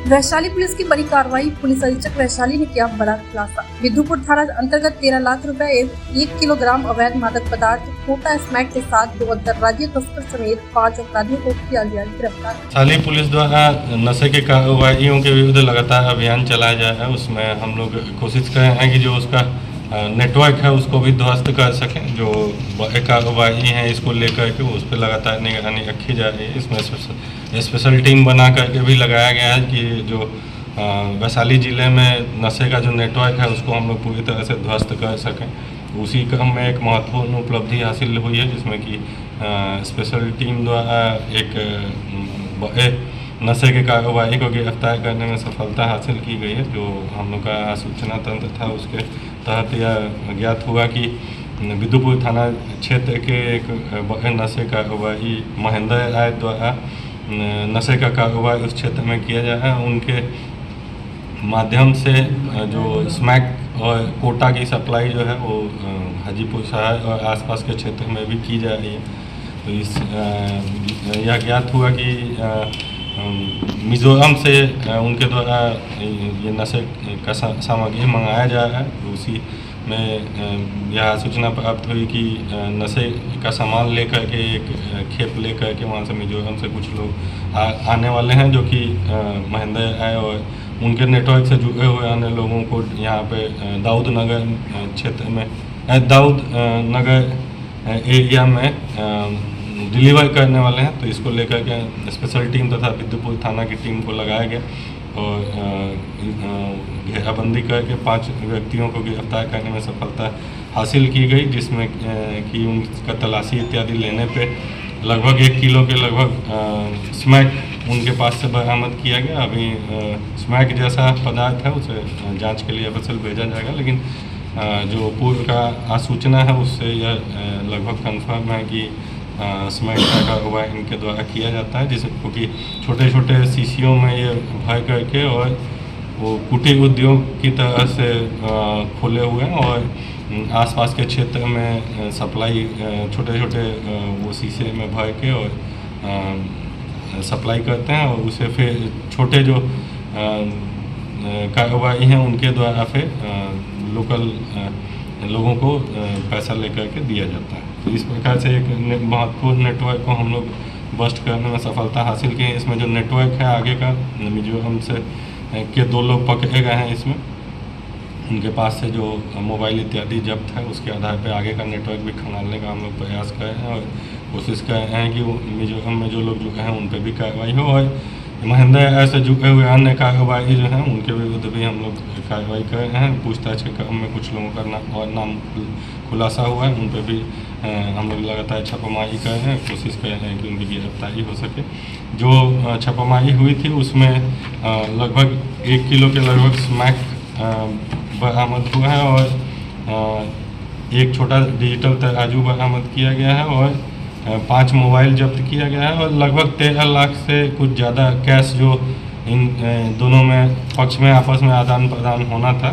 Vaishali police की बड़ी कार्रवाई। पुलिस अधीक्षक वैशाली ने किया बड़ा खुलासा। विधुपुर थाना अंतर्गत 13 लाख रुपए 1 किलोग्राम अवैध मादक पदार्थ कोटा स्मैक के साथ 2 अंतर्राज्यीय तस्कर समेत 5 अपराधियों को किया गया गिरफ्तार। वैशाली पुलिस द्वारा नशे के कारोबारियों के विरुद्ध लगातार अभियान चलाया जा रहा है। उसमें हम लोग कोशिश कर रहे हैं कि जो उसका नेटवर्क है उसको भी ध्वस्त कर सकें। जो कारोबारी हैं इसको लेकर के उस पर लगातार निगरानी रखी जा रही है। इसमें स्पेशल टीम बना करके भी लगाया गया है कि जो वैशाली ज़िले में नशे का जो नेटवर्क है उसको हम लोग पूरी तरह से ध्वस्त कर सकें। उसी क्रम में एक महत्वपूर्ण उपलब्धि हासिल हुई है जिसमें कि स्पेशल टीम द्वारा एक नशे के कारोबारी को गिरफ्तार करने में सफलता हासिल की गई है। जो हम लोग का सूचना तंत्र था उसके तहत यह ज्ञात हुआ कि विधुपुर थाना क्षेत्र के एक नशे कारोबारी महेंद्र राय द्वारा नशे का कारोबार उस क्षेत्र में किया जा रहा है। उनके माध्यम से जो स्मैक और कोटा की सप्लाई जो है वो हाजीपुर शहर और आसपास के क्षेत्र में भी की जा रही है। तो यह ज्ञात हुआ कि मिज़ोरम से उनके द्वारा ये नशे का सामग्री मंगाया जा रहा है। उसी में यह सूचना प्राप्त हुई कि नशे का सामान लेकर के एक खेप लेकर के वहाँ से मिज़ोरम से कुछ लोग आने वाले हैं जो कि महेंद्र आए और उनके नेटवर्क से जुड़े हुए अन्य लोगों को यहाँ पे दाऊद नगर क्षेत्र में दाऊद नगर एरिया में डिलीवर करने वाले हैं। तो इसको लेकर के स्पेशल टीम तथा विधुपुर थाना की टीम को लगाया गया और घेराबंदी करके 5 व्यक्तियों को गिरफ्तार करने में सफलता हासिल की गई, जिसमें कि उनका तलाशी इत्यादि लेने पे लगभग 1 किलो के लगभग स्मैक उनके पास से बरामद किया गया। अभी स्मैक जैसा पदार्थ है उसे जांच के लिए एफएसएल भेजा जाएगा, लेकिन जो पूर्व का आसूचना है उससे यह लगभग कंफर्म है कि स्मैक का कारोबार इनके द्वारा किया जाता है, जिसको कि छोटे छोटे शीशियों में ये भर करके और वो कुटीर उद्योग की तरह से खोले हुए हैं और आसपास के क्षेत्र में सप्लाई छोटे छोटे वो शीशे में भर के और सप्लाई करते हैं और उसे फिर छोटे जो कारोबारी हैं उनके द्वारा फिर लोकल लोगों को पैसा लेकर के दिया जाता है। तो इस प्रकार से एक महत्वपूर्ण नेटवर्क को हम लोग बस्ट करने में सफलता हासिल की है। इसमें जो नेटवर्क है आगे का मिजोरम से के 2 लोग पकड़े गए हैं। इसमें उनके पास से जो मोबाइल इत्यादि जब्त है उसके आधार पर आगे का नेटवर्क भी खंगालने का हम लोग प्रयास कर रहे हैं और कोशिश कर रहे हैं कि मिजोरम में जो लोग जुड़े हैं उन पर भी कार्रवाई हो और महेंद्र ऐसे जुड़े हुए अन्य कारोबारी जो हैं उनके विरुद्ध भी हम लोग कार्रवाई कर रहे हैं। पूछताछ के क्रम में कुछ लोगों का नाम खुलासा हुआ है, उन पर भी हम लोग लगातार छापामारी कर रहे हैं। कोशिश कर रहे हैं कि उनकी गिरफ्तारी हो सके। जो छापामारी हुई थी उसमें लगभग 1 किलो के लगभग स्मैक बरामद हुआ है और एक छोटा डिजिटल तराजू बरामद किया गया है और 5 मोबाइल जब्त किया गया है और लगभग 13 लाख से कुछ ज़्यादा कैश जो इन दोनों में पक्ष में आपस में आदान प्रदान होना था,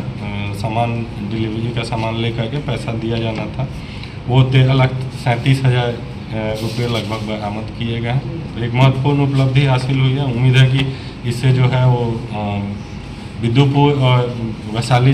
सामान डिलीवरी का सामान लेकर के पैसा दिया जाना था, वो 13,37,000 रुपये लगभग बरामद किए गए हैं। तो एक महत्वपूर्ण उपलब्धि हासिल हुई है। उम्मीद है कि इससे जो है वो विधुपुर और वैशाली